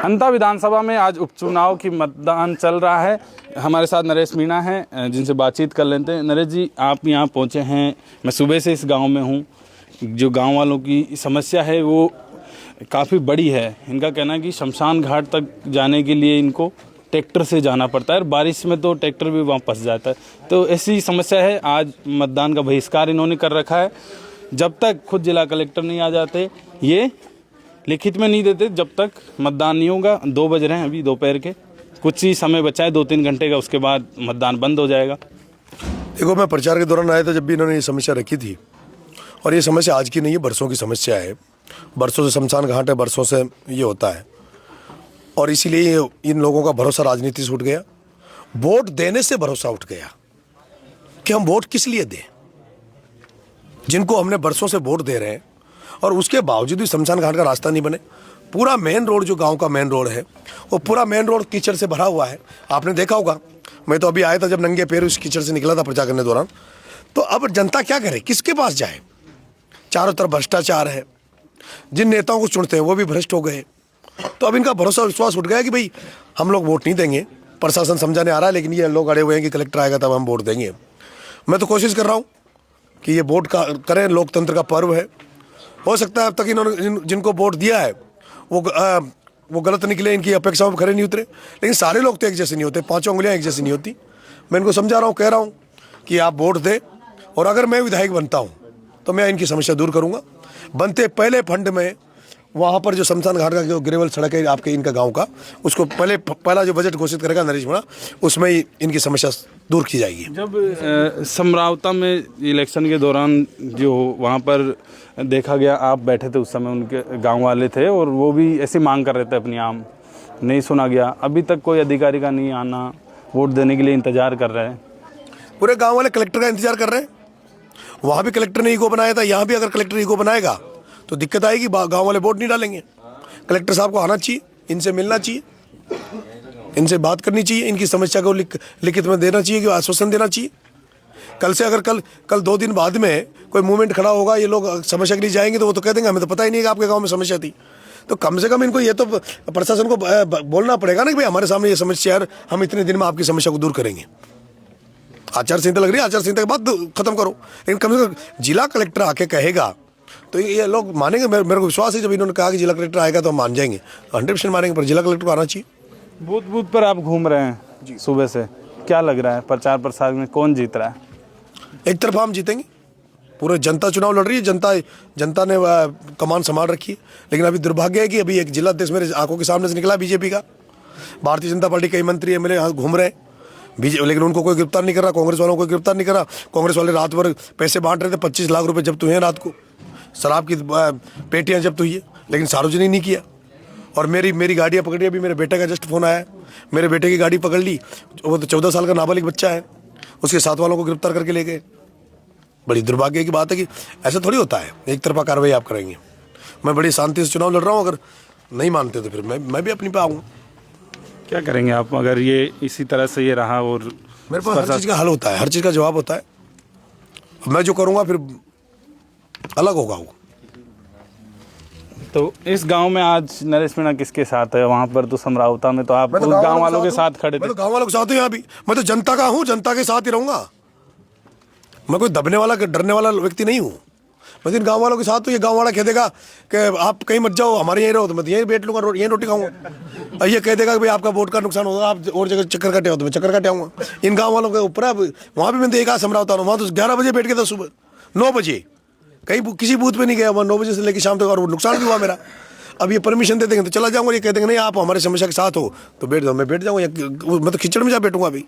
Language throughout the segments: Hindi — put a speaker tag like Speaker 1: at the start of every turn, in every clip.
Speaker 1: अंता विधानसभा में आज उपचुनाव की मतदान चल रहा है। हमारे साथ नरेश मीणा हैं जिनसे बातचीत कर लेते हैं। नरेश जी, आप यहाँ पहुँचे हैं, मैं सुबह से इस गांव में हूँ। जो गांव वालों की समस्या है वो काफ़ी बड़ी है। इनका कहना है कि शमशान घाट तक जाने के लिए इनको ट्रैक्टर से जाना पड़ता है और बारिश में तो ट्रैक्टर भी वहाँ फंस जाता है। तो ऐसी समस्या है। आज मतदान का बहिष्कार इन्होंने कर रखा है। जब तक खुद जिला कलेक्टर नहीं आ जाते, ये लिखित में नहीं देते जब तक मतदान नहीं होगा। 2 बज रहे हैं अभी दोपहर के, कुछ ही समय बचा है 2-3 घंटे का, उसके बाद मतदान बंद हो जाएगा।
Speaker 2: देखो, मैं प्रचार के दौरान आया था जब भी इन्होंने ये समस्या रखी थी, और ये समस्या आज की नहीं है, बरसों की समस्या है। बरसों से शमशान घाट है, बरसों से ये होता है, और इसीलिए इन लोगों का भरोसा राजनीति से उठ गया। वोट देने से भरोसा उठ गया कि हम वोट किस लिए दें, जिनको हमने बरसों से वोट दे रहे हैं, और उसके बावजूद भी शमशान घाट का रास्ता नहीं बने। पूरा मेन रोड, जो गांव का मेन रोड है, वो पूरा मेन रोड कीचड़ से भरा हुआ है। आपने देखा होगा, मैं तो अभी आया था जब नंगे पैर उस कीचड़ से निकला था प्रचार करने दौरान। तो अब जनता क्या करे, किसके पास जाए? चारों तरफ भ्रष्टाचार है, जिन नेताओं को चुनते हैं वो भी भ्रष्ट हो गए। तो अब इनका भरोसा विश्वास उठ गया कि भाई हम लोग वोट नहीं देंगे। प्रशासन समझाने आ रहा है, लेकिन ये लोग अड़े हुए हैं कि कलेक्टर आएगा तब हम वोट देंगे। मैं तो कोशिश कर रहा हूँ कि ये वोट का करें, लोकतंत्र का पर्व है। हो सकता है अब तक इन्होंने जिनको वोट दिया है वो गलत निकले, इनकी अपेक्षाओं पर खरे नहीं उतरे। लेकिन सारे लोग तो एक जैसे नहीं होते, 5 उंगलियां एक जैसी नहीं होती। मैं इनको समझा रहा हूँ, कह रहा हूँ कि आप वोट दें, और अगर मैं विधायक बनता हूँ तो मैं इनकी समस्या दूर करूँगा। बनते पहले फंड में वहाँ पर जो शमशान घाट का जो ग्रेवल सड़क है आपके इनका गांव का, उसको पहला जो बजट घोषित करेगा नरेश मीणा, उसमें ही इनकी समस्या दूर की जाएगी।
Speaker 1: जब समरावता में इलेक्शन के दौरान जो वहाँ पर देखा गया, आप बैठे थे उस समय, उनके गांव वाले थे और वो भी ऐसी मांग कर रहे थे अपनी आम, नहीं सुना गया। अभी तक कोई अधिकारी का नहीं आना, वोट देने के लिए इंतजार कर रहे हैं।
Speaker 2: पूरे गाँव वाले कलेक्टर का इंतजार कर रहे हैं। वहाँ भी कलेक्टर ने ईगो बनाया था, यहाँ भी अगर कलेक्टर ईगो बनाएगा तो दिक्कत आएगी। गांव वाले वोट नहीं डालेंगे। कलेक्टर साहब को आना चाहिए, इनसे मिलना चाहिए, इनसे बात करनी चाहिए, इनकी समस्या को लिखित में देना चाहिए, कि आश्वासन देना चाहिए। कल से अगर कल 2 दिन बाद में कोई मूवमेंट खड़ा होगा, ये लोग समस्या के लिए जाएंगे, तो वो तो कह देंगे हमें तो पता ही नहीं कि आपके गाँव में समस्या थी। तो कम से कम इनको ये तो प्रशासन को बोलना पड़ेगा ना कि भाई हमारे सामने ये समस्या है, हम इतने दिन में आपकी समस्या को दूर करेंगे। आचार संहिता लग रही है, आचार संहिता के बाद खत्म करो। लेकिन कम से कम जिला कलेक्टर आके कहेगा तो ये लोग मानेंगे। मेरे को विश्वास है, जब इन्होंने कहा कि जिला कलेक्टर आएगा तो हम मान जाएंगे, 100% मानेंगे। पर जिला कलेक्टर को आना चाहिए।
Speaker 1: बूथ बूथ पर आप घूम रहे हैं सुबह से, क्या लग रहा है प्रचार प्रसार में कौन जीत रहा है?
Speaker 2: एक तरफा हम जीतेंगे। पूरे जनता चुनाव लड़ रही है, जनता ने कमान संभाल रखी है। लेकिन अभी दुर्भाग्य है कि अभी एक जिला अध्यक्ष मेरे आंखों के सामने से निकला बीजेपी का। भारतीय जनता पार्टी कई मंत्री एमएलए यहाँ घूम रहे हैं, लेकिन उनको कोई गिरफ्तार नहीं कर रहा। कांग्रेस वालों को गिरफ्तार नहीं कर रहा। कांग्रेस वाले रात भर पैसे बांट रहे थे, 25 लाख रुपए जब्त हुए हैं रात को, शराब की पेटियां जब्त हुई है, लेकिन सार्वजनिक नहीं किया। और मेरी गाड़ियां पकड़ी। अभी मेरे बेटे का जस्ट फोन आया, मेरे बेटे की गाड़ी पकड़ ली। वो तो 14 साल का नाबालिग बच्चा है, उसके साथ वालों को गिरफ्तार करके ले गए। बड़ी दुर्भाग्य की बात है कि ऐसा थोड़ी होता है, एक तरफा कार्रवाई आप करेंगे। मैं बड़ी शांति से चुनाव लड़ रहा हूँ। अगर नहीं मानते तो फिर मैं भी अपनी पे आऊँगा। क्या
Speaker 1: करेंगे आप अगर ये इसी तरह से ये रहा? और
Speaker 2: मेरे पास हर चीज़ का हल होता है, हर चीज़ का जवाब होता है। मैं जो करूँगा फिर अलग होगा वो।
Speaker 1: तो इस गांव में आज नरेश मीणा किसके साथ है? वहाँ पर तो समरावता में तो आप गांव वालों के साथ खड़े थे।
Speaker 2: मैं तो गांव वालों के साथ हूँ। यहाँ भी मैं तो जनता का हूँ, जनता के साथ ही रहूँगा। मैं कोई दबने वाला, डरने वाला व्यक्ति नहीं हूँ। मैं इन गाँव वालों के साथ हूँ। ये गाँव वाला कह देगा कि आप कहीं मत जाओ, हमारे यहीं रहो, तो मैं यहीं बैठ लूँगा, यहीं रोटी खाऊंगा। और ये कह देगा कि भाई आपका वोट का नुकसान होगा, आप और जगह चक्कर काटे हो, तो मैं चक्कर काटे आऊँगा। इन गाँव वालों के ऊपर अब वहाँ भी मैं देखा समरावता हूँ, वहाँ तो 11 बजे बैठ के था, सुबह 9 बजे कहीं किसी बूथ पे नहीं गया। वहाँ 9 बजे से लेकर शाम तक, और नुकसान भी हुआ मेरा। अब ये परमिशन दे देंगे तो चला जाऊँगा। ये कह देंगे नहीं आप हमारे समस्या के साथ हो तो बैठ जाओ, मैं बैठ जाऊँगा। मैं तो खिचड़ में जा बैठूंगा अभी,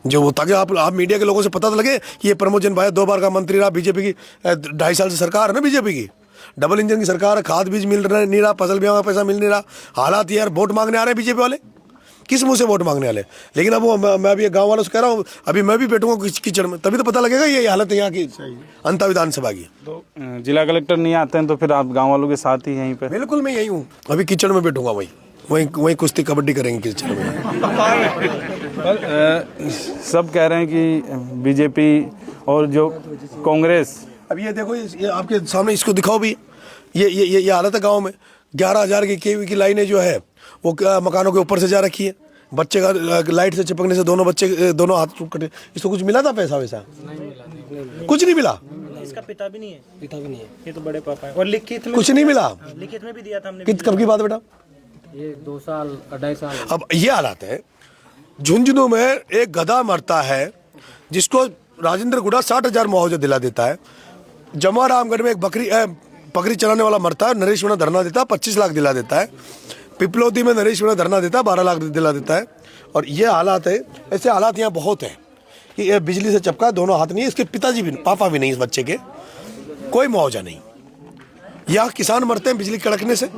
Speaker 2: जो ताकि आप मीडिया के लोगों से पता तो लगे कि ये प्रमोद भाई 2 बार का मंत्री रहा। बीजेपी की 2.5 साल से सरकार है ना, बीजेपी की डबल इंजन की सरकार है। खाद बीज मिल रहा नहीं रहा, फसल बीमा का पैसा मिल नहीं रहा। हालात यार, वोट मांगने आ रहे हैं बीजेपी वाले, किस मुंह से वोट मांगने वाले? लेकिन अब वो मैं अभी गांव वालों से कह रहा हूँ, अभी मैं भी बैठूंगा कीचड़ में, तभी तो पता लगेगा ये हालत है यहाँ की अंता विधानसभा की।
Speaker 1: तो जिला कलेक्टर नहीं आते हैं तो फिर आप गाँव वालों के साथ ही यहीं पे?
Speaker 2: बिल्कुल, मैं यही हूँ। अभी कीचड़ में बैठूंगा, वहीं कुश्ती कबड्डी करेंगे कीचड़ में।
Speaker 1: सब कह रहे हैं कि बीजेपी और जो कांग्रेस,
Speaker 2: अब ये देखो, ये आपके सामने इसको दिखाओ भी, ये हालत है गांव में। 11,000 की केवी की लाइनें जो है वो मकानों के ऊपर से जा रखी है। बच्चे का लाइट से चिपकने से दोनों हाथ कटे। इसको कुछ मिला था पैसा वैसा? कुछ नहीं मिला।
Speaker 3: इसका पिता भी नहीं है, ये तो बड़े पापा है। और लिखित में
Speaker 2: कुछ नहीं मिला।
Speaker 3: लिखित में भी दिया था हमने।
Speaker 2: कब की बात है बेटा?
Speaker 4: ये 2 साल 2.5 साल।
Speaker 2: अब ये हालात है, झुंझुनू में एक गधा मरता है जिसको राजेंद्र गुड़ा 60,000 मुआवजा दिला देता है। जमारामगढ़ में एक पकड़ी चलाने वाला मरता है, नरेश मीणा धरना देता है, 25 लाख दिला देता है। पिपलौदी में नरेश मीणा धरना देता है, 12 लाख दिला देता है। और ये हालात है, ऐसे हालात यहाँ बहुत हैं कि ये बिजली से चपका, दोनों हाथ नहीं है, इसके पिताजी भी, पापा भी नहीं इस बच्चे के, कोई मुआवजा नहीं। यहाँ किसान मरते हैं बिजली कड़कने से,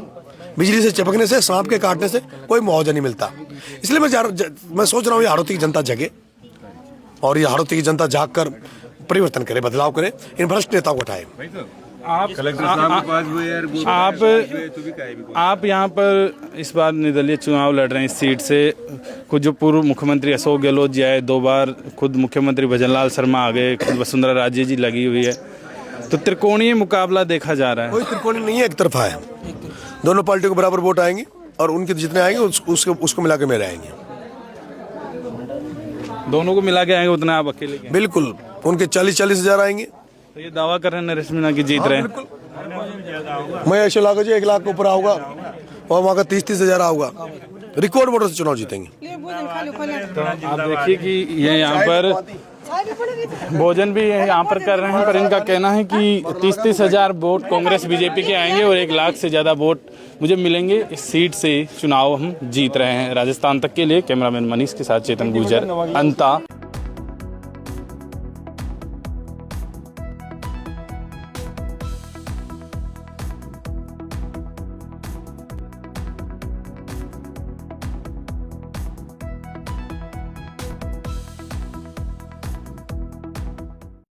Speaker 2: बिजली से चिपकने से, सांप के काटने से, कोई मुआवजा नहीं मिलता। इसलिए मैं सोच रहा हूँ ये हाड़ौती की जनता जगे और ये हाड़ौती की जनता जाग कर परिवर्तन करे, बदलाव करे, इन भ्रष्ट नेताओं को हटाए।
Speaker 1: आप यहाँ पर इस बार निर्दलीय चुनाव लड़ रहे हैं इस सीट से। खुद जो पूर्व मुख्यमंत्री अशोक गहलोत जी आए 2 बार, खुद मुख्यमंत्री भजनलाल शर्मा आ गए, खुद वसुंधरा राजे जी लगी हुई है, तो त्रिकोणीय मुकाबला देखा जा रहा है।
Speaker 2: कोई त्रिकोणीय नहीं है, एक तरफा है। दोनों पार्टियों को बराबर वोट आएंगे और उनके जितने आएंगे उसको मिला के मेरे आएंगे।
Speaker 1: दोनों को मिला के आएंगे उतना आप अकेले के?
Speaker 2: बिल्कुल, उनके 40-40 हजार आएंगे।
Speaker 1: तो ये दावा कर रहे हैं नरेश मीणा की जीत रहे हैं।
Speaker 2: मैं ऐसे लाख 1 लाख के ऊपर आऊंगा और वहाँ का 30-30 हजार आऊंगा। रिकॉर्ड वोटों से चुनाव जीतेंगे।
Speaker 1: तो आप देखिए कि ये यहाँ पर भोजन भी यहाँ पर कर रहे हैं, पर इनका कहना है कि 30-30 हजार वोट कांग्रेस बीजेपी के आएंगे और 1 लाख से ज़्यादा वोट मुझे मिलेंगे। इस सीट से चुनाव हम जीत रहे हैं। राजस्थान तक के लिए कैमरामैन मनीष के साथ चेतन गुर्जर, अंता।